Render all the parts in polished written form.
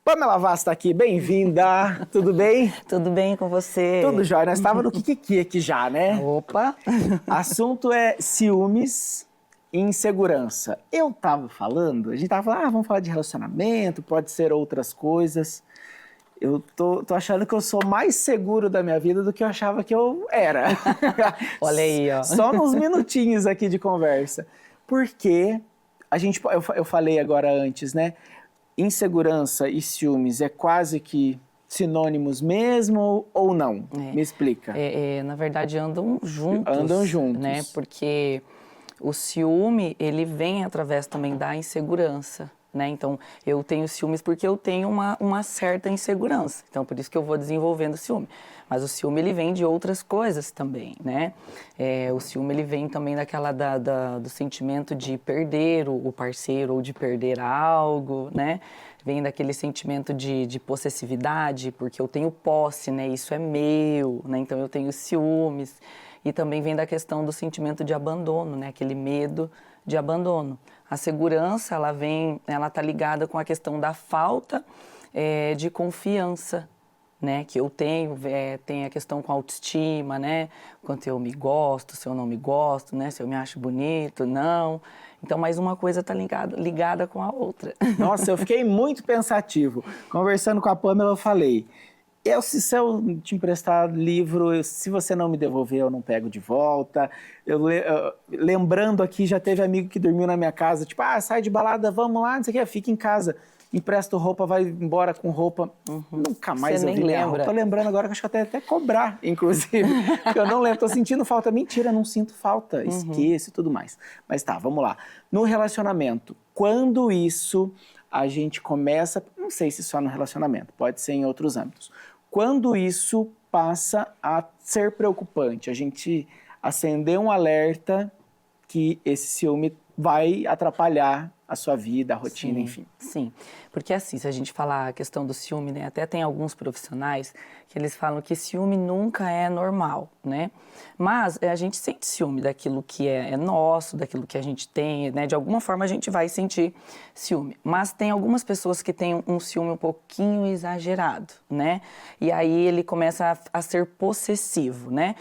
Pamela Vaz está aqui, bem-vinda, tudo bem? Tudo bem com você? Tudo jóia, nós estávamos no Kikiki aqui já, né? Opa! Assunto é ciúmes e insegurança. Eu estava falando, a gente estava falando, vamos falar de relacionamento, pode ser outras coisas. Eu tô achando que eu sou mais seguro da minha vida do que eu achava que eu era. Olha aí, ó. Só nos minutinhos aqui de conversa. Porque eu falei agora antes, né? Insegurança e ciúmes é quase que sinônimos mesmo ou não? Me explica. Na verdade, andam juntos. Andam juntos. Né? Porque o ciúme, ele vem através também da insegurança. Né? Então, eu tenho ciúmes porque eu tenho uma certa insegurança. Então, por isso que eu vou desenvolvendo ciúme. Mas o ciúme, ele vem de outras coisas também, né? O ciúme, ele vem também do sentimento de perder o parceiro ou de perder algo, né? Vem daquele sentimento de possessividade, porque eu tenho posse, né? Isso é meu, né? Então, eu tenho ciúmes. E também vem da questão do sentimento de abandono, né? Aquele medo de abandono. A segurança, ela está ligada com a questão da falta de confiança, né? Que eu tenho, tem a questão com a autoestima, né? Quanto eu me gosto, se eu não me gosto, né? Se eu me acho bonito, não. Então, mais uma coisa está ligada com a outra. Nossa, eu fiquei muito pensativo. Conversando com a Pamela, eu falei... Se eu te emprestar livro, se você não me devolver, eu não pego de volta. Lembrando aqui, já teve amigo que dormiu na minha casa, tipo, sai de balada, vamos lá, não sei o que, fica em casa, empresto roupa, vai embora com roupa. Nunca mais eu vi minha roupa. Tô lembrando agora que acho que até cobrar, inclusive, porque eu não lembro, tô sentindo falta. Mentira, não sinto falta, esqueço e tudo mais. Mas tá, vamos lá. No relacionamento, quando isso a gente começa, não sei se só no relacionamento, pode ser em outros âmbitos, quando isso passa a ser preocupante, a gente acender um alerta que esse ciúme vai atrapalhar a sua vida, a rotina, Sim, enfim. Sim, porque assim, se a gente falar a questão do ciúme, né, até tem alguns profissionais que eles falam que ciúme nunca é normal, né? Mas a gente sente ciúme daquilo que é nosso, daquilo que a gente tem, né? De alguma forma a gente vai sentir ciúme. Mas tem algumas pessoas que têm um ciúme um pouquinho exagerado, né? E aí ele começa a ser possessivo, né?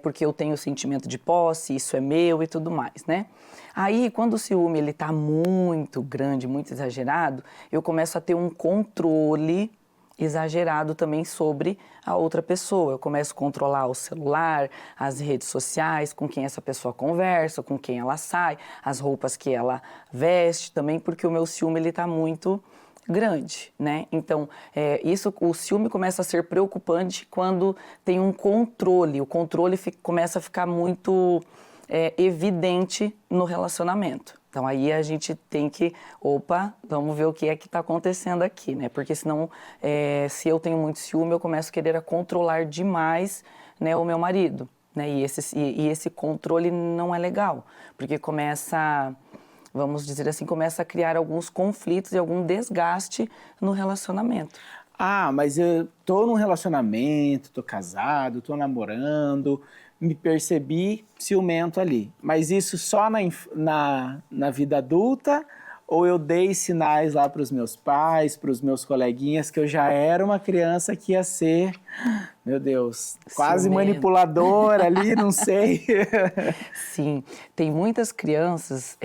Porque eu tenho o sentimento de posse, isso é meu e tudo mais, né? Aí, quando o ciúme ele tá muito grande, muito exagerado, eu começo a ter um controle exagerado também sobre a outra pessoa. Eu começo a controlar o celular, as redes sociais, com quem essa pessoa conversa, com quem ela sai, as roupas que ela veste também, porque o meu ciúme ele tá muito grande, né? Então, o ciúme começa a ser preocupante quando tem um controle. O controle começa a ficar muito evidente no relacionamento. Então, aí a gente tem que, vamos ver o que é que está acontecendo aqui, né? Porque senão, se eu tenho muito ciúme, eu começo a querer controlar demais, né, o meu marido, né? E esse controle não é legal, porque vamos dizer assim, começa a criar alguns conflitos e algum desgaste no relacionamento. Mas eu tô num relacionamento, tô casado, tô namorando, me percebi ciumento ali. Mas isso só na vida adulta ou eu dei sinais lá para os meus pais, para os meus coleguinhas, que eu já era uma criança que ia ser, meu Deus, quase manipuladora ali, não sei. Sim, tem muitas crianças,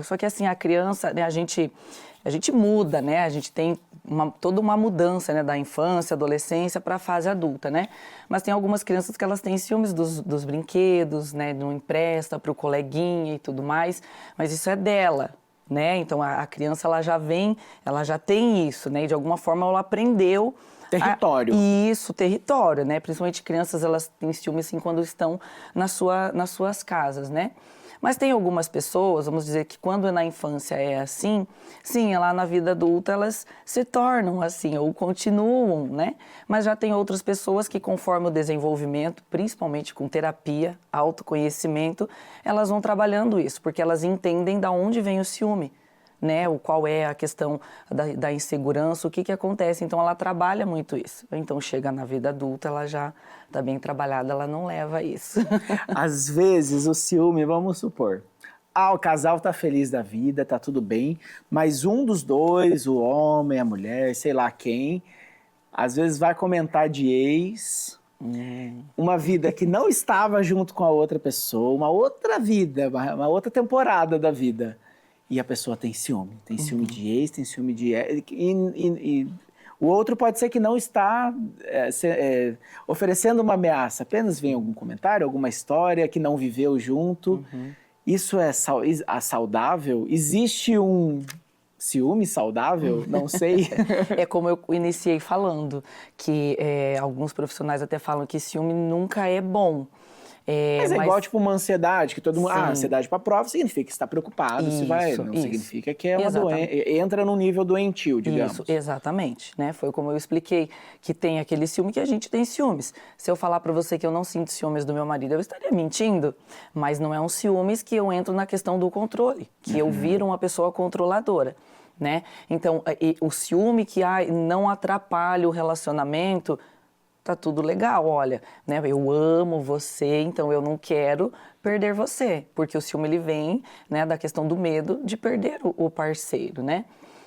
só que assim, a criança, né, a gente muda, né? A gente tem toda uma mudança, né, da infância, adolescência para a fase adulta, né? Mas tem algumas crianças que elas têm ciúmes dos brinquedos, né? Não empresta para o coleguinha e tudo mais, mas isso é dela, né? Então a criança ela já tem isso, né? E de alguma forma ela aprendeu território. Território, né? Principalmente crianças, elas têm ciúme assim quando estão nas suas casas, né? Mas tem algumas pessoas, vamos dizer que quando na infância é assim, sim, lá na vida adulta elas se tornam assim, ou continuam, né? Mas já tem outras pessoas que conforme o desenvolvimento, principalmente com terapia, autoconhecimento, elas vão trabalhando isso, porque elas entendem de onde vem o ciúme, né? Qual é a questão da insegurança, o que acontece. Então, ela trabalha muito isso. Então, chega na vida adulta, ela já está bem trabalhada, ela não leva isso. Às vezes, o ciúme, vamos supor, o casal tá feliz da vida, tá tudo bem, mas um dos dois, o homem, a mulher, sei lá quem, às vezes vai comentar de ex, uma vida que não estava junto com a outra pessoa, uma outra vida, uma outra temporada da vida. E a pessoa tem ciúme de ex, tem ciúme de... E o outro pode ser que não está oferecendo uma ameaça, apenas vem algum comentário, alguma história que não viveu junto. Isso é saudável? Existe um ciúme saudável? Não sei. É como eu iniciei falando, que alguns profissionais até falam que ciúme nunca é bom. Mas é igual, tipo, uma ansiedade, que todo mundo... ansiedade para prova significa que está preocupado, não significa que é uma doença. Entra num nível doentio, digamos. Isso, exatamente, né? Foi como eu expliquei, que tem aquele ciúme que a gente tem ciúmes. Se eu falar para você que eu não sinto ciúmes do meu marido, eu estaria mentindo. Mas não é um ciúmes que eu entro na questão do controle, que eu viro uma pessoa controladora, né? Então, o ciúme que não atrapalha o relacionamento... Tá tudo legal, olha, né? Eu amo você, então eu não quero perder você, porque o ciúme ele vem, né, da questão do medo de perder o parceiro, né?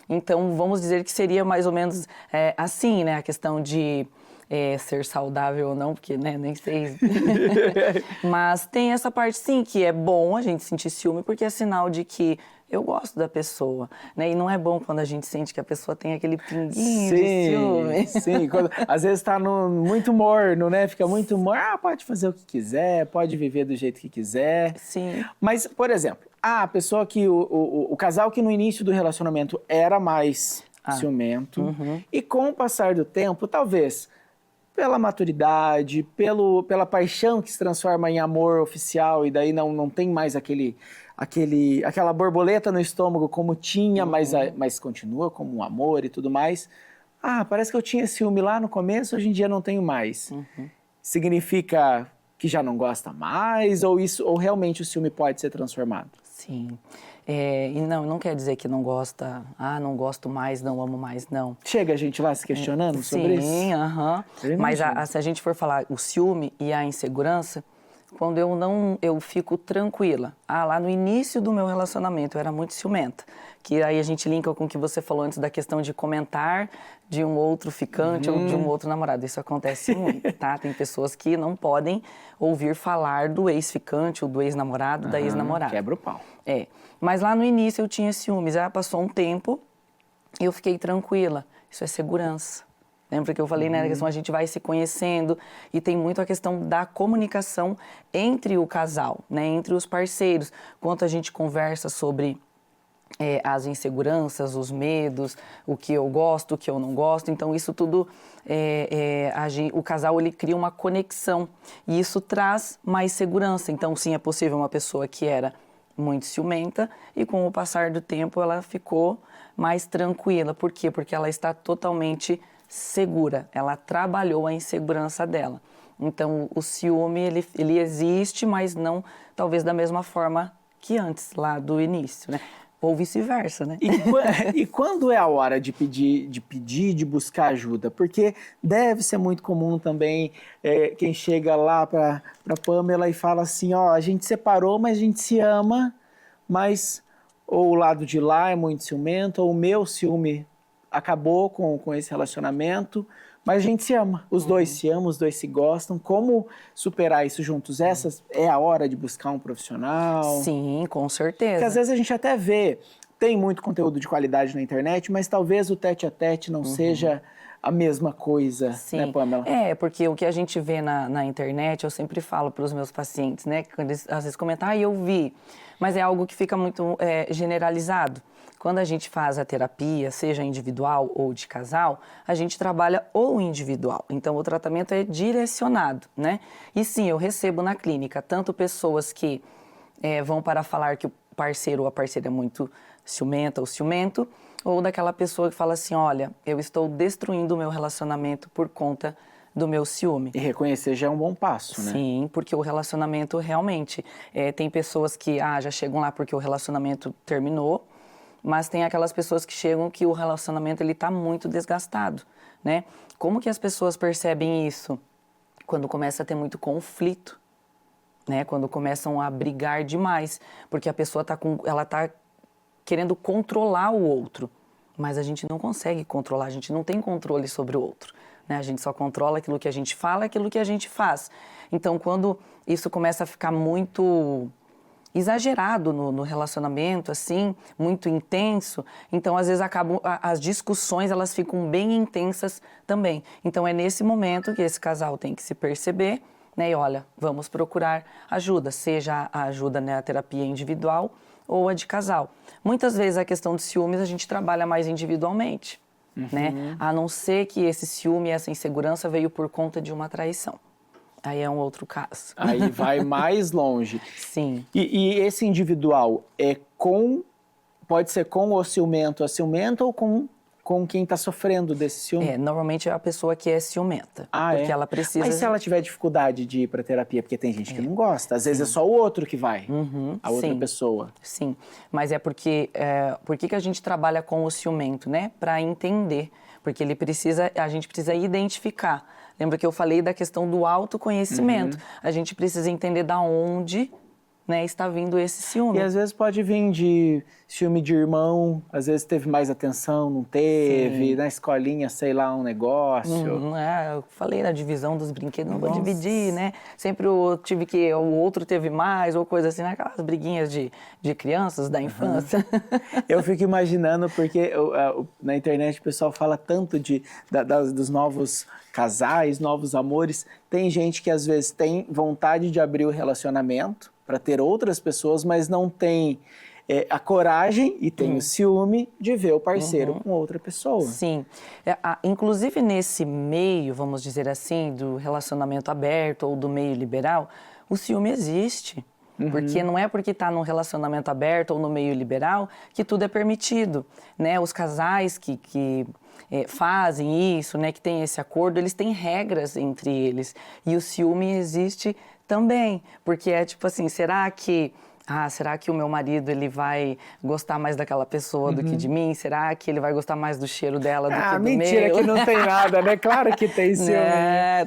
Então vamos dizer que seria mais ou menos assim, né? A questão de ser saudável ou não, porque né, nem sei. Mas tem essa parte sim que é bom a gente sentir ciúme, porque é sinal de que eu gosto da pessoa, né? E não é bom quando a gente sente que a pessoa tem aquele pinguinho de ciúme. Sim, às vezes tá muito morno, né? Fica muito morno, pode fazer o que quiser, pode viver do jeito que quiser. Sim. Mas, por exemplo, a pessoa que, o casal que no início do relacionamento era mais ciumento, e com o passar do tempo, talvez pela maturidade, pela paixão que se transforma em amor oficial, e daí não tem mais aquela borboleta no estômago como tinha, mas continua como um amor e tudo mais. Parece que eu tinha ciúme lá no começo, hoje em dia não tenho mais. Significa que já não gosta mais, ou realmente o ciúme pode ser transformado? Sim. E não quer dizer que não gosta, não gosto mais, não amo mais, não. Chega a gente lá se questionando sobre isso? Sim, mas se a gente for falar o ciúme e a insegurança, quando eu fico tranquila. Lá no início do meu relacionamento eu era muito ciumenta, que aí a gente linka com o que você falou antes da questão de comentar de um outro ficante ou de um outro namorado. Isso acontece muito, tá? Tem pessoas que não podem ouvir falar do ex-ficante ou do ex-namorado, da ex-namorada. Quebra o pau. Mas lá no início eu tinha ciúmes, passou um tempo e eu fiquei tranquila. Isso é segurança. Lembra que eu falei, né, a questão a gente vai se conhecendo e tem muito a questão da comunicação entre o casal, né, entre os parceiros. Quanto a gente conversa sobre as inseguranças, os medos, o que eu gosto, o que eu não gosto. Então, isso tudo, o casal ele cria uma conexão e isso traz mais segurança. Então, sim, é possível uma pessoa que era muito ciumenta e com o passar do tempo ela ficou mais tranquila. Por quê? Porque ela está totalmente segura, ela trabalhou a insegurança dela. Então, o ciúme, ele existe, mas não, talvez, da mesma forma que antes, lá do início, né? Ou vice-versa, né? E quando é a hora de pedir, de buscar ajuda? Porque deve ser muito comum também quem chega lá para Pamela e fala assim, a gente separou, mas a gente se ama, mas ou o lado de lá é muito ciumento, ou o meu ciúme acabou com esse relacionamento, mas a gente se ama. Os dois se amam, os dois se gostam. Como superar isso juntos? Essa é a hora de buscar um profissional? Sim, com certeza. Porque às vezes a gente até vê, tem muito conteúdo de qualidade na internet, mas talvez o tete-a-tete não seja a mesma coisa, né, Pamela? Porque o que a gente vê na internet, eu sempre falo para os meus pacientes, né, quando eles às vezes comentam, eu vi, mas é algo que fica muito generalizado. Quando a gente faz a terapia, seja individual ou de casal, a gente trabalha o individual. Então, o tratamento é direcionado, né? E sim, eu recebo na clínica tanto pessoas que vão para falar que o parceiro ou a parceira é muito ciumenta ou ciumento, ou daquela pessoa que fala assim, olha, eu estou destruindo o meu relacionamento por conta do meu ciúme. E reconhecer já é um bom passo, né? Sim, porque o relacionamento realmente... tem pessoas que já chegam lá porque o relacionamento terminou, mas tem aquelas pessoas que chegam que o relacionamento está muito desgastado, né? Como que as pessoas percebem isso? Quando começa a ter muito conflito. né? Quando começam a brigar demais, porque a pessoa ela tá querendo controlar o outro, mas a gente não consegue controlar, a gente não tem controle sobre o outro, né? A gente só controla aquilo que a gente fala, aquilo que a gente faz. Então, quando isso começa a ficar muito exagerado no relacionamento, assim, muito intenso, então às vezes as discussões, elas ficam bem intensas também. Então é nesse momento que esse casal tem que se perceber, né, e olha, vamos procurar ajuda, seja a ajuda, né, a terapia individual ou a de casal. Muitas vezes a questão de ciúmes a gente trabalha mais individualmente, né, a não ser que esse ciúme, essa insegurança veio por conta de uma traição. Aí é um outro caso. Aí vai mais longe. Sim. E esse individual pode ser com o ciumento, a ciumenta, ou com quem está sofrendo desse ciúme? Normalmente é a pessoa que é ciumenta. Porque ela precisa... Mas se ela tiver dificuldade de ir para terapia, porque tem gente que não gosta, às vezes é só o outro que vai, a outra pessoa. Sim, mas é porque... por que a gente trabalha com o ciumento, né? Para entender. Porque a gente precisa identificar. Lembra que eu falei da questão do autoconhecimento. A gente precisa entender da onde, né, está vindo esse ciúme. E às vezes pode vir de ciúme de irmão, às vezes teve mais atenção, não teve, na escolinha, sei lá, um negócio. Eu falei na divisão dos brinquedos, não vou dividir, né? Sempre eu tive que, o outro teve mais, ou coisa assim, aquelas briguinhas de crianças da infância. Eu fico imaginando, porque na internet o pessoal fala tanto dos novos casais, novos amores. Tem gente que às vezes tem vontade de abrir o relacionamento para ter outras pessoas, mas não tem a coragem e tem o ciúme de ver o parceiro com outra pessoa. Sim. Inclusive nesse meio, vamos dizer assim, do relacionamento aberto ou do meio liberal, o ciúme existe. Porque não é porque está num relacionamento aberto ou no meio liberal que tudo é permitido, né? Os casais que fazem isso, né, que tem esse acordo, eles têm regras entre eles. E o ciúme existe também, porque é tipo assim, será que o meu marido ele vai gostar mais daquela pessoa do que de mim? Será que ele vai gostar mais do cheiro dela do que do meu? Mentira que não tem nada, né? Claro que tem ciúme.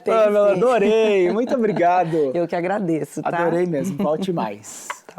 Tem sim. Adorei, muito obrigado. Eu que agradeço, tá? Adorei mesmo, volte mais. Tá bom.